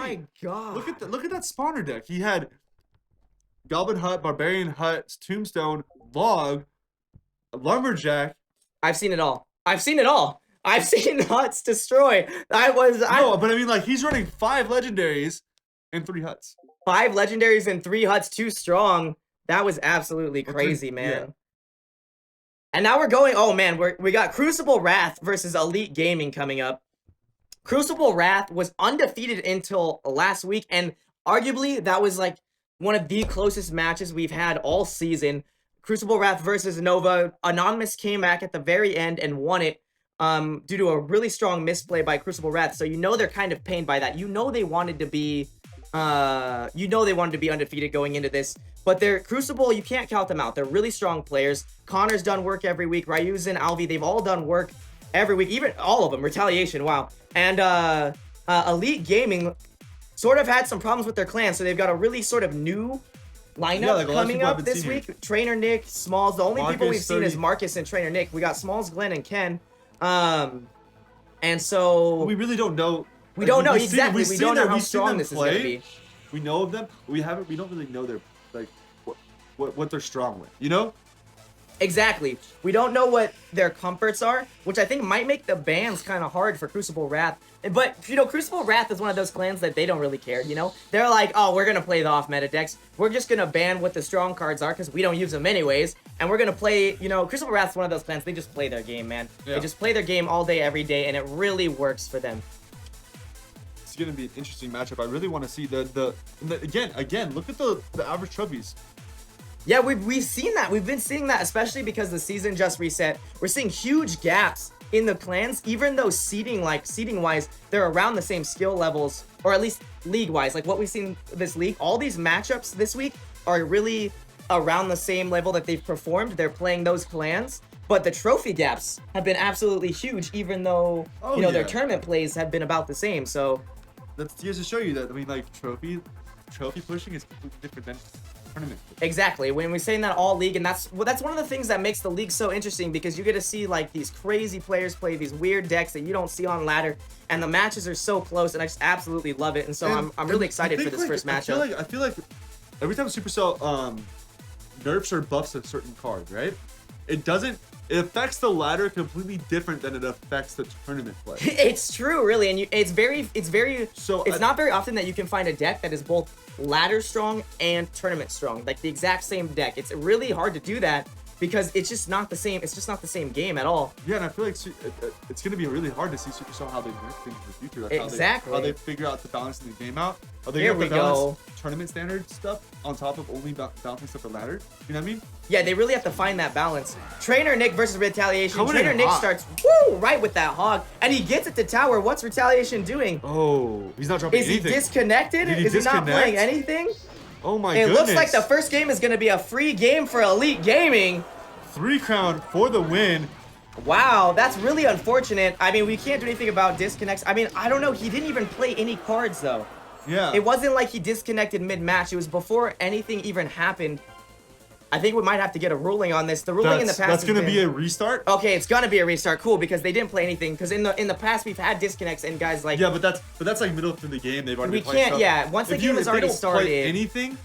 my god! Look at that spawner deck. He had Goblin Hut, Barbarian Hut, Tombstone, Log, Lumberjack. I've seen it all. I've seen it all. I've seen Huts destroy. No, but I mean, like, he's running 5 legendaries and 3 Huts. 5 legendaries and 3 Huts too strong. That was absolutely crazy, man. Yeah. And now we're going. Oh man, we got Crucible Wrath versus Elite Gaming coming up. Crucible Wrath was undefeated until last week, and arguably that was like one of the closest matches we've had all season. Crucible Wrath versus Nova. Anonymous came back at the very end and won it due to a really strong misplay by Crucible Wrath. So you know they're kind of pained by that. You know they wanted to be undefeated going into this. But they're Crucible, you can't count them out. They're really strong players. Connor's done work every week. RynZen, Alvi, they've all done work every week. Even all of them. Retaliation, wow. And Elite Gaming sort of had some problems with their clan. So they've got a really sort of new lineup coming up this week. Trainer Nick, Smalls. The only people we've seen is Marcus and Trainer Nick. We got Smalls, Glenn, and Ken. And so... We really don't know. We don't know exactly. We don't know how strong this is going to be. We know of them, but we don't really know their like what they're strong with, you know? Exactly. We don't know what their comforts are, which I think might make the bans kind of hard for Crucible Wrath. But, you know, Crucible Wrath is one of those clans that they don't really care, you know? They're like, oh, we're going to play the off-meta decks. We're just going to ban what the strong cards are because we don't use them anyways. And we're going to play, you know, Crucible Wrath is one of those clans. They just play their game, man. Yeah. They just play their game all day, every day, and it really works for them. It's going to be an interesting matchup. I really want to see the again, look at the average trophies. Yeah, we've seen that. We've been seeing that, especially because the season just reset. We're seeing huge gaps in the clans, even though seeding-wise, they're around the same skill levels, or at least league-wise. Like what we've seen this league, all these matchups this week are really around the same level that they've performed. They're playing those clans, but the trophy gaps have been absolutely huge, even though their tournament plays have been about the same. So that's just to show you that, I mean, like trophy pushing is completely different than tournament. Exactly. When we're saying that all league, and that's one of the things that makes the league so interesting, because you get to see like these crazy players play these weird decks that you don't see on ladder, and the matches are so close, and I just absolutely love it. And so I'm really excited for this first matchup. I feel like every time Supercell nerfs or buffs a certain card, right? It affects the ladder completely different than it affects the tournament play. It's true, really, and it's not very often that you can find a deck that is both ladder strong and tournament strong, like the exact same deck. It's really hard to do that because it's just not the same. It's just not the same game at all. Yeah, and I feel like it's going to be really hard to see Supercell how they nerf things in the future. Like exactly. How they figure out the balance in the game out. Are they going to balance tournament standard stuff on top of only balancing stuff for ladder? You know what I mean? Yeah, they really have to find that balance. Trainer Nick versus Retaliation. Trainer Nick starts right with that hog, and he gets it to tower. What's Retaliation doing? Oh, he's not dropping anything. Is he disconnected? Is he not playing anything? Oh my goodness. It looks like the first game is going to be a free game for Elite Gaming. 3 crown for the win. Wow, that's really unfortunate. I mean, we can't do anything about disconnects. I mean, I don't know. He didn't even play any cards, though. Yeah. It wasn't like he disconnected mid-match. It was before anything even happened. I think we might have to get a ruling on this. The ruling in the past. That's going to be a restart? Okay, it's going to be a restart. Cool, because they didn't play anything. Because in the past, we've had disconnects and guys like... Yeah, but that's like middle through the game. They've already been playing stuff. Yeah, once the game has already started... Play anything,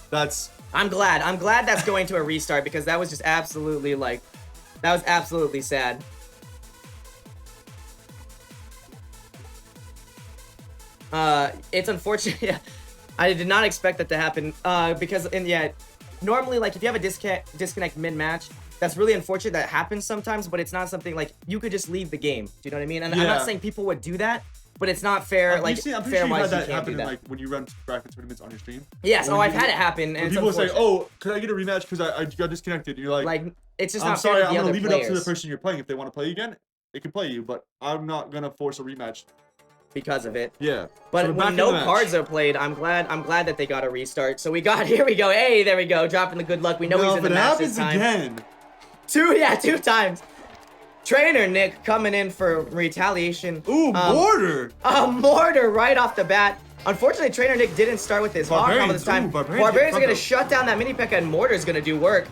that's... I'm glad that's going to a restart, because that was just absolutely, like... That was absolutely sad. It's unfortunate. Yeah, I did not expect that to happen. Because normally, like, if you have a disconnect mid-match, that's really unfortunate. That happens sometimes, but it's not something like you could just leave the game. Do you know what I mean? And I'm not saying people would do that, but it's not fair. I'm pretty sure you had that happen in, like, when you run bracket tournaments on your stream. Yes. I've had it happen. And people say, "Oh, could I get a rematch because I got disconnected?" And you're like, it's just I'm not sorry. fair to the I'm gonna leave players. it up to the person you're playing. If they want to play you again, they can play you, but I'm not gonna force a rematch because of it. Yeah. But so when no cards are played, I'm glad that they got a restart. So here we go. Hey, there we go. Dropping the good luck. We know he's in the match this time. Again. Two times. Trainer Nick coming in for Retaliation. Ooh, mortar. A mortar right off the bat. Unfortunately, Trainer Nick didn't start with his hog combo this time. Barbarians are going to shut down that mini P.E.K.K.A. and mortar is going to do work.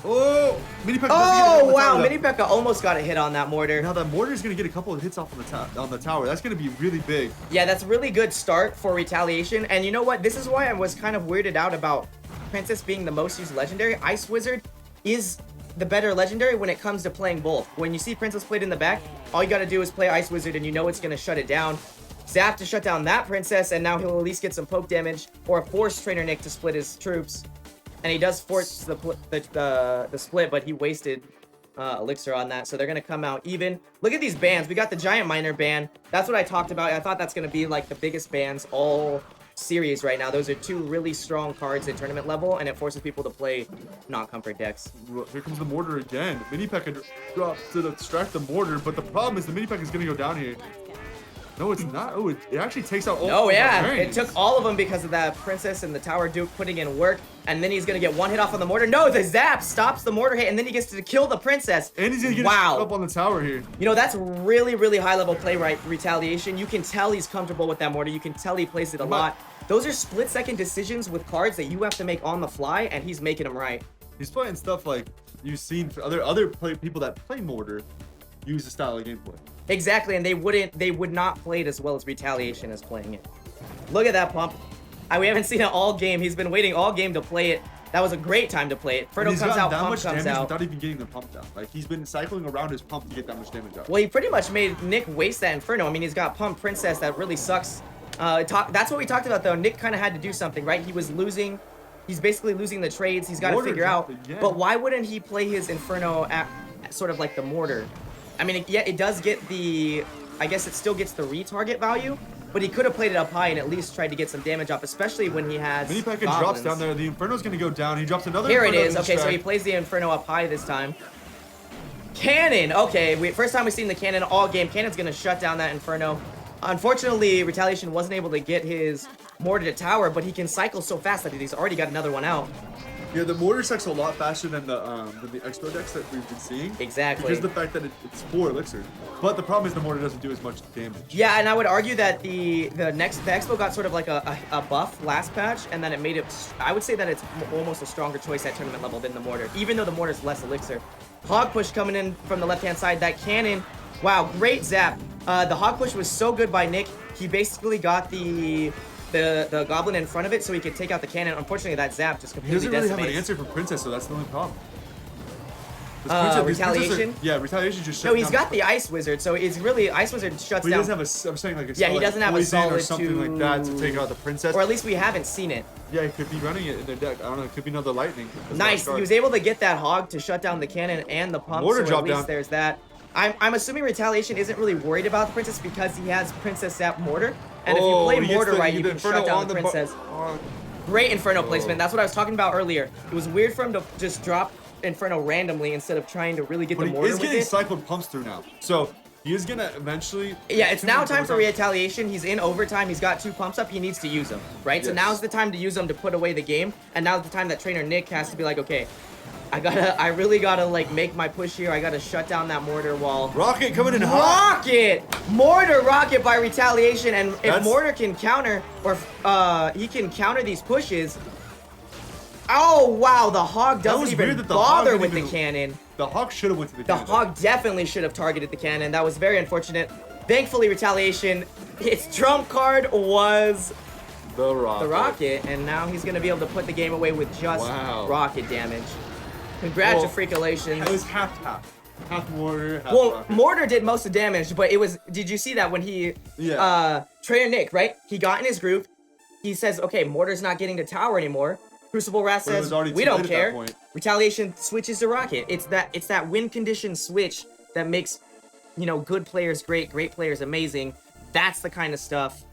Oh, Mini Pekka. Oh wow, Mini Pekka almost got a hit on that mortar. Now that mortar is gonna get a couple of hits off on the tower. That's gonna be really big. Yeah, that's a really good start for Retaliation. And you know what? This is why I was kind of weirded out about Princess being the most used legendary. Ice Wizard is the better legendary when it comes to playing both. When you see Princess played in the back, all you gotta do is play Ice Wizard and you know it's gonna shut it down. Zap to shut down that Princess, and now he'll at least get some poke damage, or force Trainer Nick to split his troops. And he does force the split, but he wasted elixir on that, so they're gonna come out even. Look at these bans. We got the Giant Miner ban. That's what I talked about. I thought that's gonna be like the biggest bans all series right now. Those are two really strong cards at tournament level, and it forces people to play non-comfort decks. Here comes the mortar again. Mini Pekka drops to distract the mortar, but the problem is the Mini Pekka is gonna go down here. No, it's not. Oh, it actually takes out all. Oh yeah, it took all of them because of that Princess and the Tower Duke putting in work, and then he's gonna get one hit off on the mortar. No, the zap stops the mortar hit, and then he gets to kill the Princess. And he's gonna get up on the tower here. You know, that's really, really high level play, right? Retaliation. You can tell he's comfortable with that mortar. You can tell he plays it a lot. Those are split-second decisions with cards that you have to make on the fly, and he's making them right. He's playing stuff like you've seen for other people that play mortar use the style of gameplay. Exactly, and they would not play it as well as Retaliation is playing it. Look at that pump. We haven't seen it all game. He's been waiting all game to play it. That was a great time to play it. Ferno comes out, pump comes out. Without even getting the pump down. Like, he's been cycling around his pump to get that much damage out. Well, he pretty much made Nick waste that Inferno. I mean, he's got Pump Princess. That really sucks. That's what we talked about, though. Nick kind of had to do something, right? He was losing. He's basically losing the trades. He's got to figure out. But why wouldn't he play his Inferno at sort of like the mortar? I mean, yeah, it does get the... I guess it still gets the retarget value, but he could have played it up high and at least tried to get some damage off, especially when he has Mini Pekka drops down there. The Inferno's going to go down. He drops another Here Inferno. It is. Okay, so he plays the Inferno up high this time. Cannon. Okay, first time we've seen the Cannon all game. Cannon's going to shut down that Inferno. Unfortunately, Retaliation wasn't able to get his mortar to tower, but he can cycle so fast that he's already got another one out. Yeah, the mortar cycles a lot faster than the expo decks that we've been seeing. Exactly. Because of the fact that it's 4 elixir. But the problem is the mortar doesn't do as much damage. Yeah, and I would argue that the expo got sort of like a buff last patch, and then it made it. I would say that it's almost a stronger choice at tournament level than the mortar, even though the mortar's less elixir. Hog push coming in from the left-hand side. That cannon, wow, great zap. The hog push was so good by Nick. He basically got the goblin in front of it so he could take out the cannon. Unfortunately, that zap just completely decimates. He doesn't really decimates. have an answer for Princess, so that's the only problem. Retaliation? Retaliation just No, he's got the Ice Wizard, so it's really Ice Wizard shuts down. But he doesn't have I'm saying like a yeah, he doesn't have a solid or something like that to take out the Princess. Or at least we haven't seen it. Yeah, he could be running it in their deck. I don't know. It could be another lightning. Nice. He was able to get that hog to shut down the cannon and the pump. Mortar so drop at least down. There's that. I'm assuming Retaliation isn't really worried about the Princess because he has Princess Zap Mortar. And if you play Mortar right, you can shut down the Princess. Great Inferno placement. That's what I was talking about earlier. It was weird for him to just drop Inferno randomly instead of trying to really get the mortar with it. He's getting cycled pumps through now. So he is going to eventually... Yeah, it's now time for Retaliation. He's in overtime. He's got 2 pumps up. He needs to use them, right? Yes. So now's the time to use them to put away the game. And now's the time that Trainer Nick has to be like, okay, I really gotta like make my push here. I gotta shut down that mortar wall. Rocket coming in hot. Rocket! Mortar rocket by Retaliation, and if mortar can counter, or he can counter these pushes. Oh wow, the hog doesn't even bother with the cannon. The hog should have went to the cannon. The hog definitely should have targeted the cannon. That was very unfortunate. Thankfully, Retaliation, its trump card was the rocket, and now he's gonna be able to put the game away with just rocket damage. Congratulations. It was half mortar, half rocket. Mortar did most of the damage, but it was, did you see that when he, Trainer Nick, right? He got in his groove. He says, okay, mortar's not getting to tower anymore. Crucible Wrath says, we don't care. Retaliation switches to rocket. It's that win condition switch that makes, you know, good players great, great players amazing. That's the kind of stuff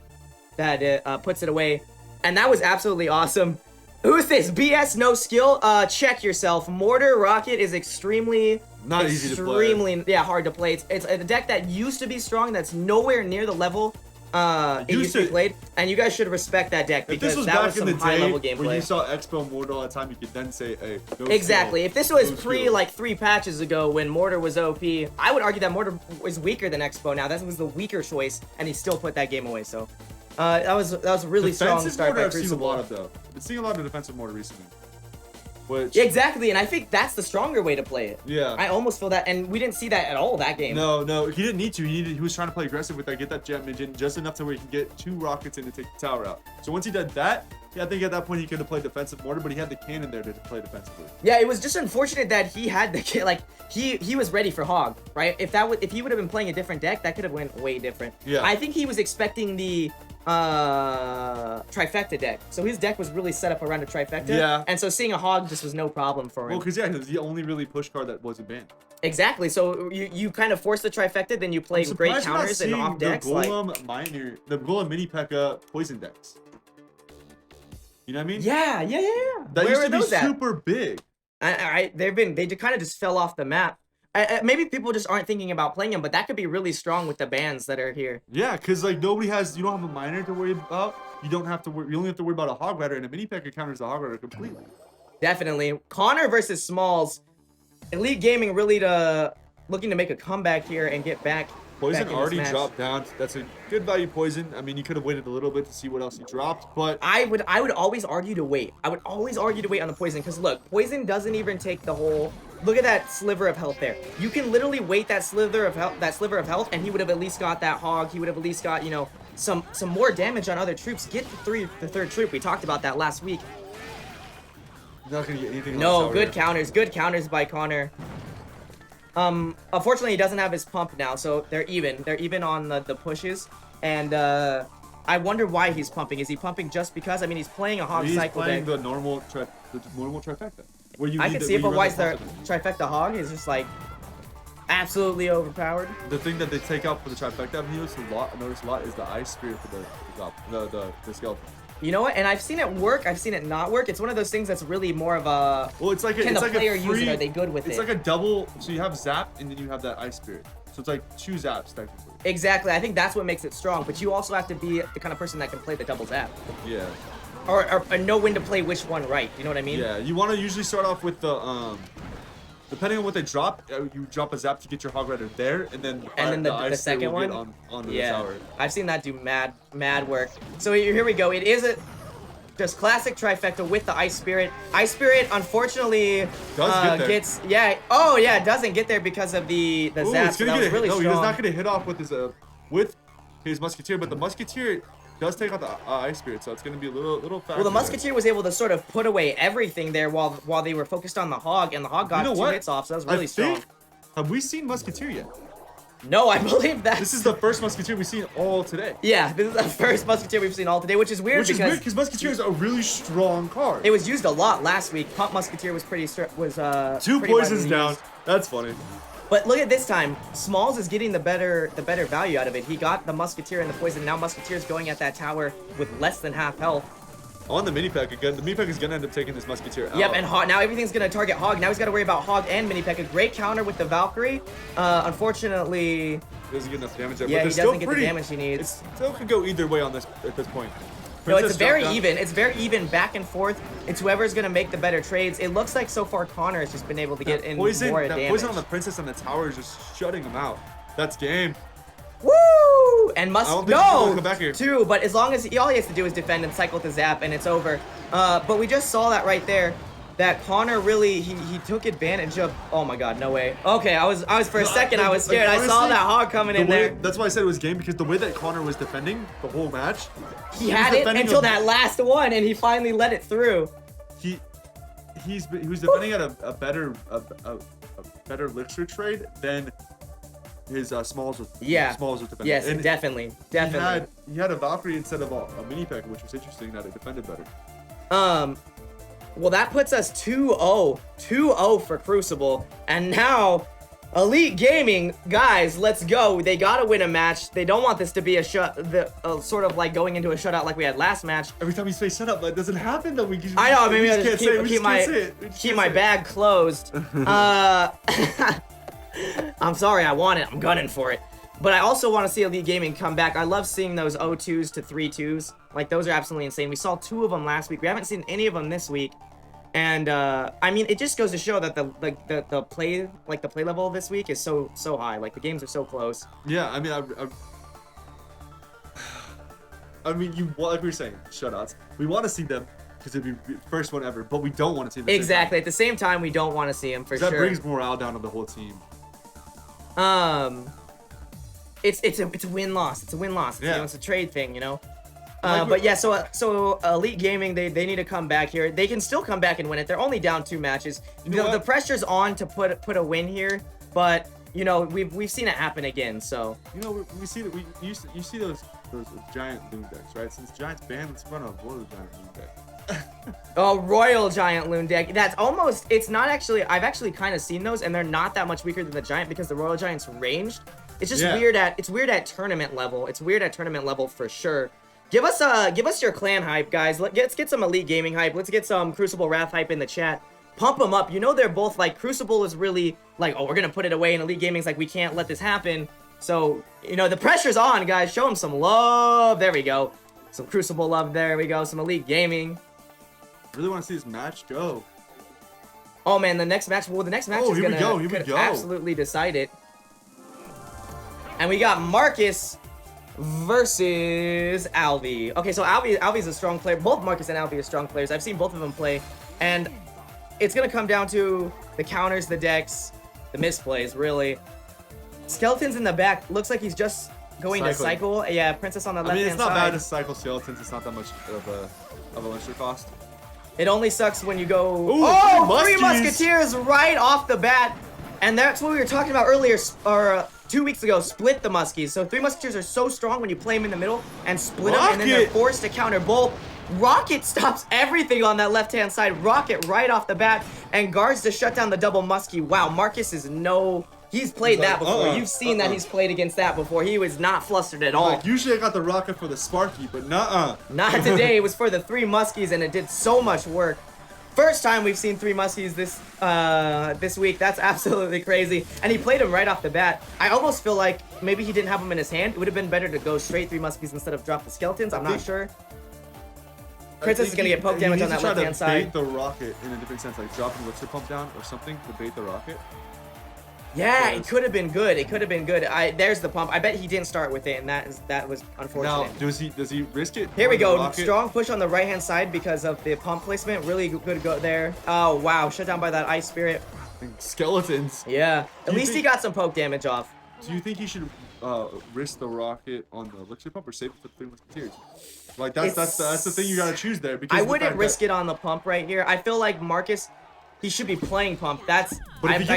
that puts it away. And that was absolutely awesome. Who's this? BS no skill? Check yourself. Mortar Rocket is extremely easy to play. Yeah, hard to play. It's a deck that used to be strong, that's nowhere near the level it used to be played. And you guys should respect that deck because that was some high level gameplay. When you saw Expo Mortar all the time, you could then say, hey, no exactly. skill, if this was like 3 patches ago when Mortar was OP, I would argue that Mortar was weaker than Expo now. That was the weaker choice, and he still put that game away, so. That was a really strong start by Crucible. I've seen a lot of though. I've been seeing a lot of defensive mortar recently. which Yeah, exactly, and I think that's the stronger way to play it. yeah. I almost feel that, and we didn't see that at all that game. No, he didn't need to. He was trying to play aggressive with that, get that jet midget just enough to where he can get 2 rockets in to take the tower out. So once he did that, yeah, I think at that point he could have played defensive mortar, but he had the cannon there to play defensively. Yeah, it was just unfortunate that he had the like he was ready for Hog, right? If he would have been playing a different deck, that could have went way different. Yeah. I think he was expecting the trifecta deck, so his deck was really set up around a trifecta. Yeah. And so seeing a Hog just was no problem for him. Well, because yeah, it was the only really push card that wasn't banned. Exactly. So you kind of force the trifecta, then you play great counters and off decks. The Golem Mini P.E.K.K.A. poison decks. You know what I mean? Yeah. That Where used are to be those at? super big. They kind of just fell off the map. Maybe people just aren't thinking about playing them, but that could be really strong with the bans that are here. Yeah, because like you don't have a miner to worry about. You only have to worry about a Hog Rider, and a Mini P.E.K.K.A. counters the Hog Rider completely. Definitely. Connor versus Smalls. Elite Gaming really looking to make a comeback here and get back. Poison back in already this match. dropped down. That's a good value poison. I mean, you could have waited a little bit to see what else he dropped, but I would always argue to wait. I would always argue to wait on the poison, because look, poison doesn't even take the whole. Look at that sliver of health there. You can literally wait that sliver of health, and he would have at least got that Hog. He would have at least got, you know, some more damage on other troops. Get the third troop. We talked about that last week. you're not gonna get anything. No, good counters by Connor. Unfortunately, he doesn't have his pump now, so they're even on the pushes, and I wonder why he's pumping. Is he pumping just because? I mean, he's playing a Hog cycle deck. He's playing the normal trifecta. Where I can see it, but why is the trifecta Hog is just like absolutely overpowered? The thing that they take out for the trifecta I've noticed a lot is the ice spirit for the skeleton. You know what? And I've seen it work. I've seen it not work. It's one of those things that's really more of a. Well, it's like can the player use free, it? Are they good with it? It's like a double. So you have zap and then you have that ice spirit. So it's like 2 zaps technically. Exactly. I think that's what makes it strong. But you also have to be the kind of person that can play the double zap. Yeah. Or know when to play which one right. You know what I mean? Yeah. You want to usually start off with the depending on what they drop, you drop a zap to get your Hog Rider there, and then the ice second will one get on the tower. I've seen that do mad work. So here we go. It is a just classic trifecta with the ice spirit. Ice spirit unfortunately gets doesn't get there because of the zap. It's gonna so really no, strong. he's not gonna hit off with his musketeer, but the musketeer does take out the ice spirit, so it's gonna be a little faster. Well, the musketeer was able to sort of put away everything there while they were focused on the Hog, and the Hog got 2 hits off, so that was really strong. Have we seen musketeer yet? No, I believe that. This is the first musketeer we've seen all today. Yeah, this is the first musketeer we've seen all today, which is weird because musketeer is a really strong card. It was used a lot last week. Pump musketeer was 2 poisons widely down. used. That's funny. But look at this time. Smalls is getting the better value out of it. He got the musketeer and the poison. Now musketeer's going at that tower with less than half health. On the mini P.E.K.K.A. again, the mini P.E.K.K.A. is gonna end up taking this musketeer out. Yep, and Hog, now everything's gonna target Hog. Now he's got to worry about Hog and mini P.E.K.K.A. Great counter with the Valkyrie. Unfortunately, doesn't get enough damage there. Yeah, but he doesn't get the damage he needs. It still could go either way on this at this point. No, it's very even. It's very even back and forth. It's whoever's gonna make the better trades. It looks like so far Connor has just been able to get in more damage. That poison on the princess and the tower is just shutting him out. That's game. Woo! And come back here. Too, but as long as all he has to do is defend and cycle the zap, and it's over. But we just saw that right there. That Connor really he took advantage of. Oh my God, no way. Okay, I was for a second I was scared. Honestly, I saw that Hog coming in there. That's why I said it was game, because the way that Connor was defending the whole match, he had it until that last one, and he finally let it through. He was defending at a better elixir trade than his Smalls was. Yeah. Smalls was defending. Yes, and definitely. He had a Valkyrie instead of a mini P.E.K.K.A., which was interesting that it defended better. Well, that puts us 2-0. 2-0 for Crucible. And now, Elite Gaming, guys, let's go. They gotta win a match. They don't want this to be a sort of like going into a shutout like we had last match. Every time you say shutout, that doesn't happen though. I know, maybe I just keep my bag closed. I'm sorry, I want it. I'm gunning for it. But I also want to see Elite Gaming come back. I love seeing those 0-2s to 3-2s. Like, those are absolutely insane. We saw 2 of them last week. We haven't seen any of them this week. And, I mean, it just goes to show that the play level this week is so high. Like, the games are so close. Yeah, I mean, I mean, like we were saying, shutouts. We want to see them because it'd be first one ever. But we don't want to see him. Exactly. At the same time, we don't want to see him for sure. That brings morale down to the whole team. It's a win-loss. It's a win-loss. Yeah. It's a trade thing, But yeah, so Elite Gaming, they need to come back here. They can still come back and win it. They're only down 2 matches. The pressure's on to put a win here, but we've seen it happen again. So we see that you see those giant loon decks, right? Since Giant's banned, let's run a Royal Giant loon deck. Oh, Royal Giant loon deck. That's almost. It's not actually. I've actually kind of seen those, and they're not that much weaker than the Giant because the Royal Giant's ranged. It's just weird at tournament level. It's weird at tournament level for sure. Give us your clan hype, guys. Let's get some Elite Gaming hype. Let's get some Crucible Wrath hype in the chat. Pump them up. They're both like, Crucible is really like, oh, we're gonna put it away, and Elite Gaming's like, we can't let this happen. So the pressure's on, guys. Show them some love. There we go. Some Crucible love. There we go. Some Elite Gaming. Really want to see this match go. Oh man, the next match. Well, the next match is gonna could absolutely decide it. And we got Marcus versus Alvi. Okay, so Alvi's a strong player. Both Marcus and Alvi are strong players. I've seen both of them play. And it's going to come down to the counters, the decks, the misplays, really. Skeletons in the back. Looks like he's just going to cycle. Yeah, Princess on the left-hand side. It's not bad to cycle Skeletons. It's not that much of a elixir cost. It only sucks when you go... Ooh, oh, 3 Musketeers right off the bat. And that's what we were talking about earlier, or 2 weeks ago, split the Muskies. So 3 Musketeers are so strong when you play them in the middle and split them, and then they're forced to counter both. Rocket stops everything on that left-hand side. Rocket right off the bat, and guards to shut down the double Muskie. Wow, Marcus is he's played that before. You've seen that he's played against that before. He was not flustered at all. Usually I got the rocket for the Sparky, but nuh-uh. Not today. It was for the 3 Muskies, and it did so much work. First time we've seen 3 Muskies this week. That's absolutely crazy. And he played him right off the bat. I almost feel like maybe he didn't have them in his hand. It would have been better to go straight 3 Muskies instead of drop the Skeletons. I'm not sure. Princess is going to get poke damage on that left-hand side. Bait the rocket in a different sense, like dropping elixir pump down or something to bait the rocket. Yeah, it could have been good. It could have been good. There's the pump. I bet he didn't start with it, and that was unfortunate. Now, does he risk it? Here we go. Strong push on the right-hand side because of the pump placement. Really good go there. Oh, wow. Shut down by that Ice Spirit. Skeletons. Yeah. At least he got some poke damage off. Do you think he should risk the rocket on the elixir pump or save it for the 3 Musketeers? Like, that's the thing you got to choose there. Because I wouldn't risk it on the pump right here. I feel like Marcus... He should be playing pump. I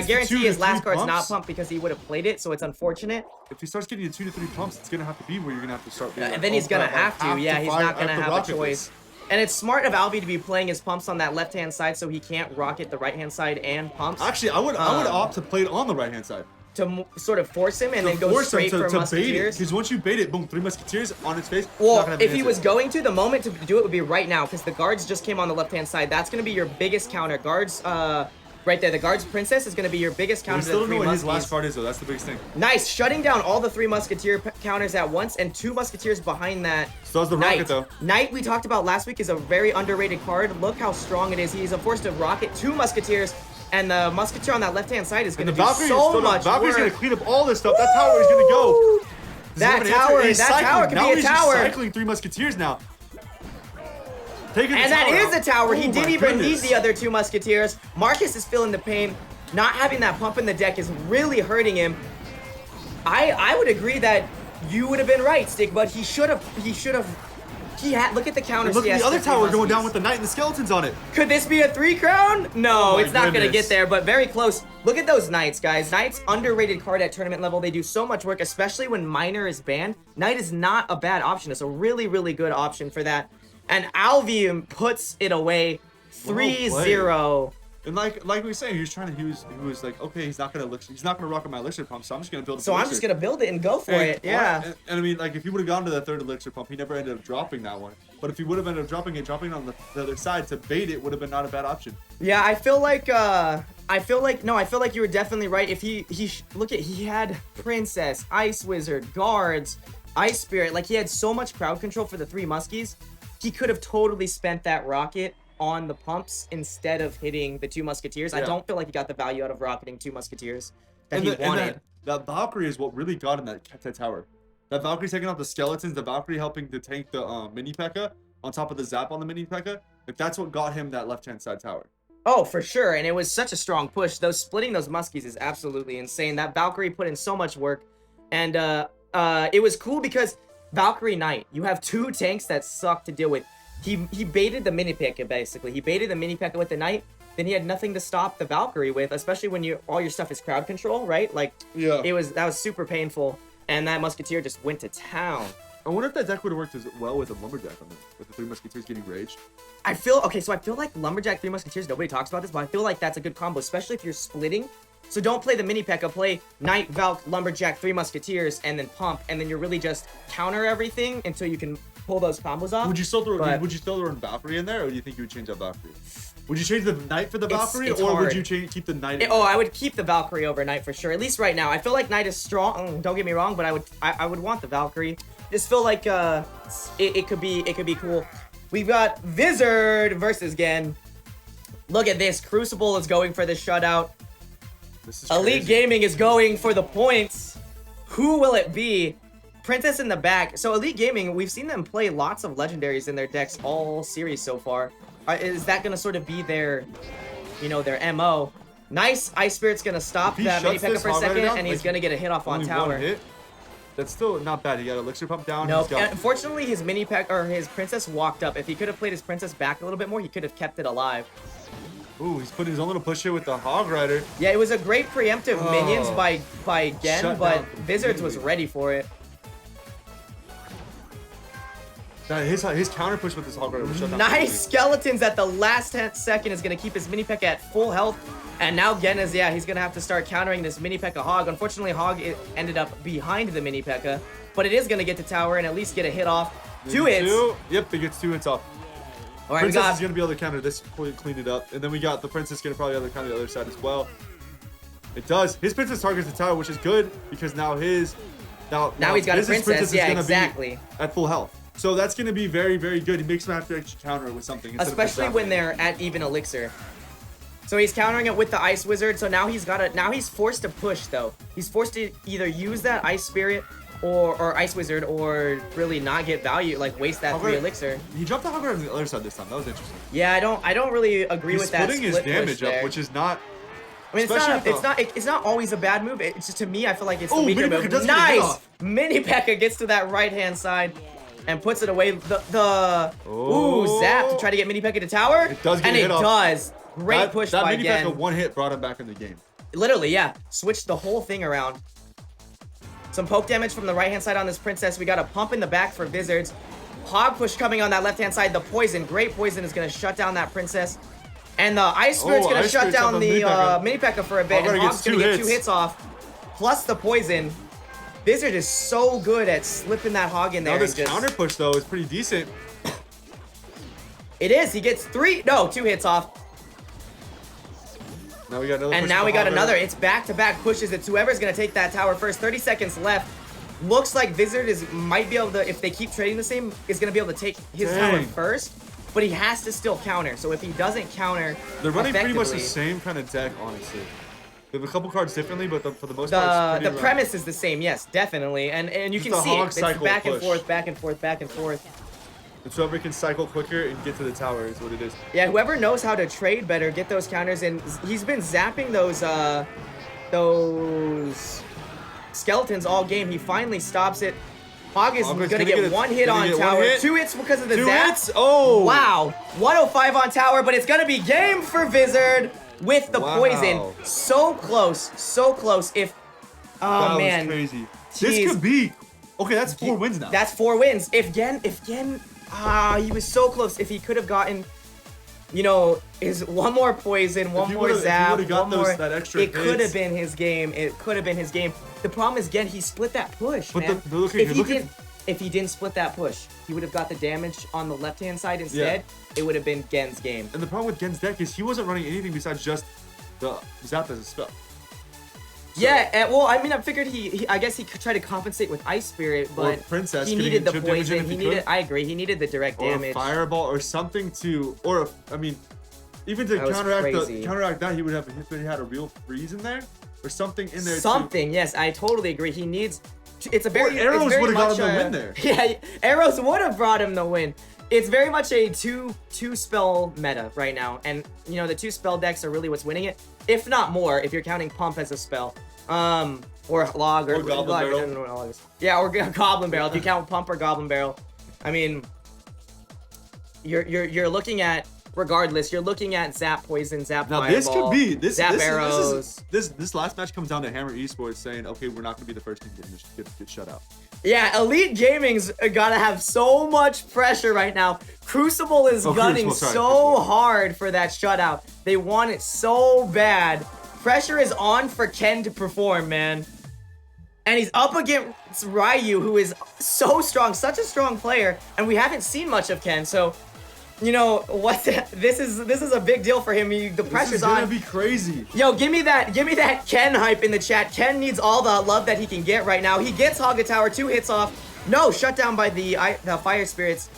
guarantee his last card's not pump because he would have played it, so it's unfortunate. If he starts getting you 2 to 3 pumps, it's gonna have to be where you're gonna have to start. And then he's gonna have to. Yeah, he's not gonna have a choice. And it's smart of Alvi to be playing his pumps on that left-hand side so he can't rocket the right-hand side and pumps. Actually, I would opt to play it on the right-hand side. To sort of force him and then go straight for Musketeers. Because once you bait it, boom, 3 Musketeers on its face. Well, if he was going to, the moment to do it would be right now because the guards just came on the left-hand side. That's gonna be your biggest counter. Guards, right there, the guard's Princess is going to be your biggest counter. We still don't know what his last card is, though. That's the biggest thing. Nice, shutting down all the 3 Musketeer counters at once, and 2 Musketeers behind that. So does the Rocket, though. Knight, we talked about last week, is a very underrated card. Look how strong it is. He's a force to rocket 2 Musketeers, and the Musketeer on that left-hand side is going to do so much Valkyrie's going to clean up all this stuff. That's how he's going to go. That tower can be a tower. He's cycling 3 Musketeers now. And that is a tower. He didn't even need the other 2 Musketeers. Marcus is feeling the pain. Not having that pump in the deck is really hurting him. I would agree that you would have been right, Stick, but he should have. Look at the counters. Look at the other tower going down with the Knight and the Skeletons on it. Could this be a 3 crown? No, it's not going to get there, but very close. Look at those Knights, guys. Knights, underrated card at tournament level. They do so much work, especially when Miner is banned. Knight is not a bad option. It's a really, really good option for that. And Alvi puts it away 3-0. And like we were saying, he was like, okay, he's not gonna rocket my elixir pump, so I'm just gonna build. So I'm just gonna build it and go for it. Yeah. And I mean, like if he would have gone to the 3rd elixir pump, he never ended up dropping that one. But if he would have ended up dropping it on the other side to bait it, would have been not a bad option. Yeah, I feel like you were definitely right. If he had Princess, Ice Wizard, Guards, Ice Spirit, like he had so much crowd control for the 3 Muskies. He could have totally spent that rocket on the pumps instead of hitting the 2 Musketeers. Yeah. I don't feel like he got the value out of rocketing 2 Musketeers that he wanted. That Valkyrie is what really got in that tower. That Valkyrie taking out the Skeletons, the Valkyrie helping to tank the mini P.E.K.K.A. on top of the zap on the mini P.E.K.K.A, like that's what got him that left-hand side tower. Oh, for sure. And it was such a strong push. Splitting those muskies is absolutely insane. That Valkyrie put in so much work. And it was cool because Valkyrie Knight, you have 2 tanks that suck to deal with. He baited the mini P.E.K.K.A basically. He baited the mini P.E.K.K.A with the Knight. Then he had nothing to stop the Valkyrie with, especially when all your stuff is crowd control, right? Like, yeah, that was super painful. And that Musketeer just went to town. I wonder if that deck would have worked as well with a Lumberjack on there, with the 3 Musketeers getting raged. I feel like Lumberjack 3 Musketeers, nobody talks about this, but I feel like that's a good combo, especially if you're splitting. So don't play the mini P.E.K.K.A, play Knight, Valk, Lumberjack, 3 Musketeers, and then pump, and then you're really just counter everything until you can pull those combos off. Would you still throw in Valkyrie in there, or do you think you would change out Valkyrie? Would you change the Knight for the Valkyrie, or hard. would you keep the Knight? I would keep the Valkyrie over Knight for sure. At least right now, I feel like Knight is strong. Don't get me wrong, but I would want the Valkyrie. Just feel like it could be cool. We've got Vizard versus Genn. Look at this. Crucible is going for the shutout. This is Elite crazy. Gaming is going for the points. Who will it be? Princess in the back. So Elite Gaming, we've seen them play lots of legendaries in their decks all series so far. Is that going to sort of be their MO? Nice. Ice Spirit's going to stop that mini P.E.K.K.A for a second, and he's going to get a hit off on tower. One hit? That's still not bad. He got Elixir Pump down. Nope. Unfortunately, his mini P.E.K.K.A or his Princess walked up. If he could have played his Princess back a little bit more, he could have kept it alive. Ooh, he's putting his own little push here with the Hog Rider. Yeah, it was a great preemptive minions by Genn, but Vizards was ready for it. His counter push with this Hog Rider was shut down. Nice skeletons at the last second is going to keep his mini P.E.K.K.A at full health. And now Genn is, he's going to have to start countering this mini P.E.K.K.A Hog. Unfortunately, Hog ended up behind the mini P.E.K.K.A, but it is going to get to tower and at least get a hit off. 2 hits. Yep, he gets 2 hits off. All right, Princess is going to be able to counter this, clean it up. And then we got the Princess going to probably be able to counter the other side as well. It does. His Princess targets the tower, which is good because now he's got a Princess. Yeah, exactly. At full health. So that's going to be very, very good. He makes him have to actually counter it with something. Especially when they're at even elixir. So he's countering it with the Ice Wizard. So now he's forced to push though. He's forced to either use that Ice Spirit or Ice Wizard or really not get value, like waste that 3 elixir. He dropped the Hogger on the other side this time. That was interesting. Yeah, I don't really agree with that. He's splitting his damage up, which is not. I mean, it's not always a bad move. It's just, to me, I feel like it's the weaker move. Nice! Mini P.E.K.K.A gets to that right-hand side and puts it away. Ooh, zap to try to get mini P.E.K.K.A to tower. It does get and it does. Great push by Genn. That mini P.E.K.K.A 1 hit brought him back in the game. Literally, yeah. Switched the whole thing around. Some poke damage from the right-hand side on this Princess. We got a pump in the back for Vizards. Hog push coming on that left-hand side. The poison, great poison, is going to shut down that Princess. And the Ice Spirit's going to shut down the mini P.E.K.K.A for a bit. And Hog's going to get 2 hits off. Plus the poison. Vizard is so good at slipping that Hog in there. Now this counter push, though, is pretty decent. It is. He gets 2 hits off. Now we got another. And now we got another. It's back-to-back pushes. It's whoever's going to take that tower first. 30 seconds left. Looks like Vizard might be able to, if they keep trading the same, is going to be able to take his tower first. But he has to still counter. So if he doesn't counter, they're running pretty much the same kind of deck, honestly. They have a couple cards differently, but for the most part, the premise is the same. Yes, definitely. And you can see it. It's back and forth, back and forth, back and forth. And so whoever can cycle quicker and get to the tower is what it is. Yeah, whoever knows how to trade better, get those counters. And he's been zapping those skeletons all game. He finally stops it. Hog is going to get 1 hit on tower. 2 hits because of the zap. Oh! Wow. 105 on tower, but it's going to be game for Vizard with the poison. So close. So close. Oh, man. That was crazy. This could be... Okay, that's 4 wins now. That's 4 wins. If Genn... he was so close. If he could have gotten... is one more poison, one more zap, one more. It could have been his game. It could have been his game. The problem is, Genn, he split that push, man. If he didn't split that push, he would have got the damage on the left-hand side instead. Yeah. It would have been Genn's game. And the problem with Genn's deck is he wasn't running anything besides just the zap as a spell. So, yeah, well, I mean, I figured I guess he could try to compensate with Ice Spirit, but Princess he needed the poison. I agree. He needed the direct damage. Or a fireball or something to, even to counteract that, he would have had a real freeze in there or something in there. Something, yes, I totally agree. He needs. It's a very. Arrows would have got him the win there. Yeah, arrows would have brought him the win. it's very much a two spell meta right now, and you know the 2 spell decks are really what's winning it, if not more, if you're counting Pump as a spell, or Log or Goblin Log, Barrel. I don't know what all this. Yeah, or Goblin Barrel. If you count Pump or Goblin Barrel, I mean, you're looking at, regardless, you're looking at Zap Poison, Zap Now Fireball, this could be Zap Arrows. This last match comes down to Hammer Esports saying, okay, we're not gonna be the first team to get shut out. Yeah, Elite Gaming's gotta have so much pressure right now. Crucible is gunning Crucible. hard for that shutout. They want it so bad. Pressure is on for Ken to perform, man. And he's up against Ryu, who is so strong, such a strong player, and we haven't seen much of Ken, so you know what? This is a big deal for him. The pressure's on. This is gonna be crazy. Yo, give me that Ken hype in the chat. Ken needs all the love that he can get right now. He gets Hog the Tower, 2 hits off. No, shut down by the Fire Spirits.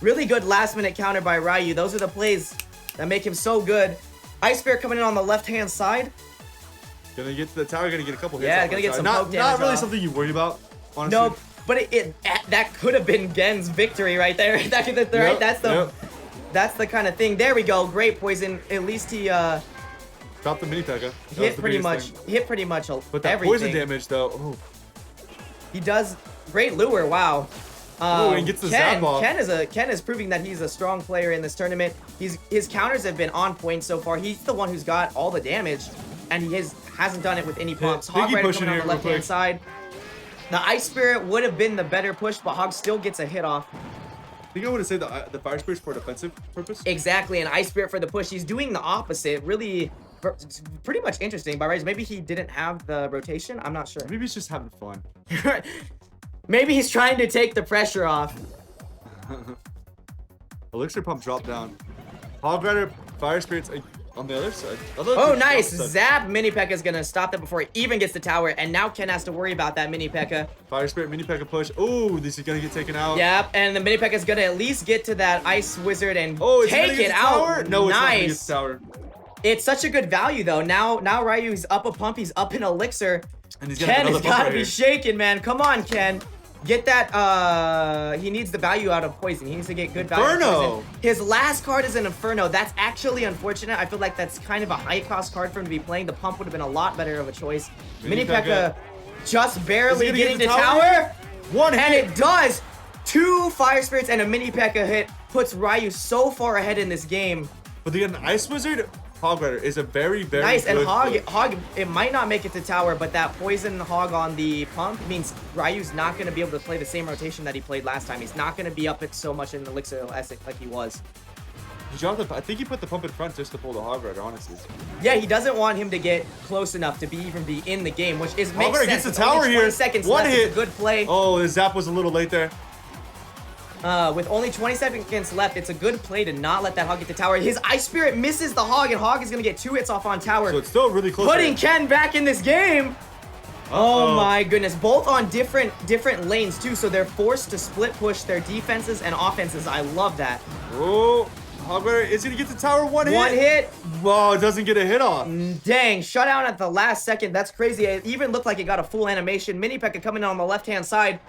Really good last minute counter by Ryu. Those are the plays that make him so good. Ice Spirit coming in on the left hand side. Gonna get to the tower, gonna get a couple hits. Yeah, gonna get some poke damage Not really off. something you worry about, honestly. No, but that could have been Gen's victory right there. Right? That's the kind of thing. There we go. Great poison. At least he Dropped the mini P.E.K.K.A. hit pretty much But that everything. poison damage though. Oh. He does great lure. Wow. And gets the zap off. Ken is proving that he's a strong player in this tournament. His counters have been on point so far. He's the one who's got all the damage, and he hasn't done it with any pumps. Hog Rider coming on the left hand side. The Ice Spirit would have been the better push, but Hog still gets a hit off. I think I would have said the Fire Spirit's for defensive purpose. Exactly, and Ice Spirit for the push. He's doing the opposite. Really, it's pretty much interesting. By right, maybe he didn't have the rotation. I'm not sure. Maybe he's just having fun. Maybe he's trying to take the pressure off. Elixir Pump dropped down. Hog Rider, Fire Spirits on the other side. Oh, nice. Zap Mini P.E.K.K.A is going to stop that before he even gets the tower. And now Ken has to worry about that Mini P.E.K.K.A. Fire Spirit, Mini P.E.K.K.A push. Oh, this is going to get taken out. Yep, and the Mini P.E.K.K.A is going to at least get to that Ice Wizard and take it out. No, it's nice. not going to get the tower. It's such a good value, though. Now Ryu's up a pump. He's up in Elixir. And he's Ken has got to be shaking, man. Come on, Ken. Get that, he needs the value out of poison. He needs to get good value out of poison. His last card is an Inferno. That's actually unfortunate. I feel like that's kind of a high-cost card for him to be playing. The pump would have been a lot better of a choice. Mini P.E.K.K.A just barely getting the tower. One hit. And it does. 2 Fire Spirits and a Mini P.E.K.K.A hit puts Ryu so far ahead in this game. But the Ice Wizard Hog Rider is a very, very nice. good And Hog, it might not make it to tower, but that poison Hog on the pump means Ryu's not going to be able to play the same rotation that he played last time. He's not going to be up it so much in Elixir like he was. I think he put the pump in front just to pull the Hog Rider, honestly. Yeah, he doesn't want him to get close enough to even be in the game, which is makes sense. Gets the tower here. 20 seconds One left. hit. It's a good play. Oh, the zap was a little late there. With only 20 seconds left, it's a good play to not let that Hog get the tower. His Ice Spirit misses the Hog, and Hog is going to get 2 hits off on tower. So it's still really close. Putting Ken back in this game. Oh my goodness. Both on different lanes, too, so they're forced to split push their defenses and offenses. I love that. Oh, Hog Rider is going to get the tower. One hit. One hit. Whoa, it doesn't get a hit off. Dang, shut down at the last second. That's crazy. It even looked like it got a full animation. Mini P.E.K.K.A coming in on the left-hand side.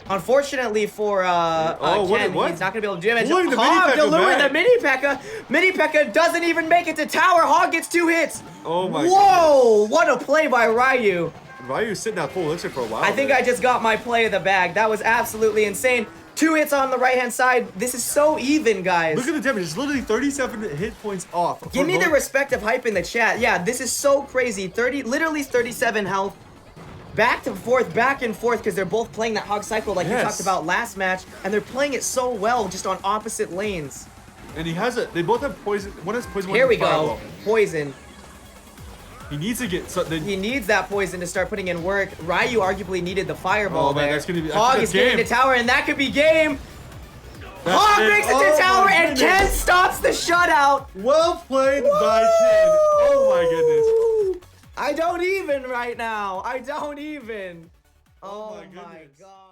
Unfortunately for Ken, he's not going to be able to do damage. Hog delivering the Mini P.E.K.K.A. Mini P.E.K.K.A doesn't even make it to tower. Hog gets 2 hits. Oh my Whoa, what a play by Ryu. Ryu's sitting at full elixir for a while. I think I just got my play of the bag. That was absolutely insane. 2 hits on the right-hand side. This is so even, guys. Look at the damage. It's literally 37 hit points off. Give me the respective hype in the chat. Yeah, this is so crazy. Literally 37 health. Back to forth, back and forth, because they're both playing that Hog cycle like we talked about last match, and they're playing it so well, just on opposite lanes. And they both have poison. One has poison. Here we go, poison. He needs to get. He needs that poison to start putting in work. Ryu arguably needed the fireball there. That's gonna be. Hog is getting the tower, and that could be game. Hog makes it to tower, and Ken stops the shutout. Well played by Ken. Oh my goodness. I don't even right now. I don't even. Oh my god.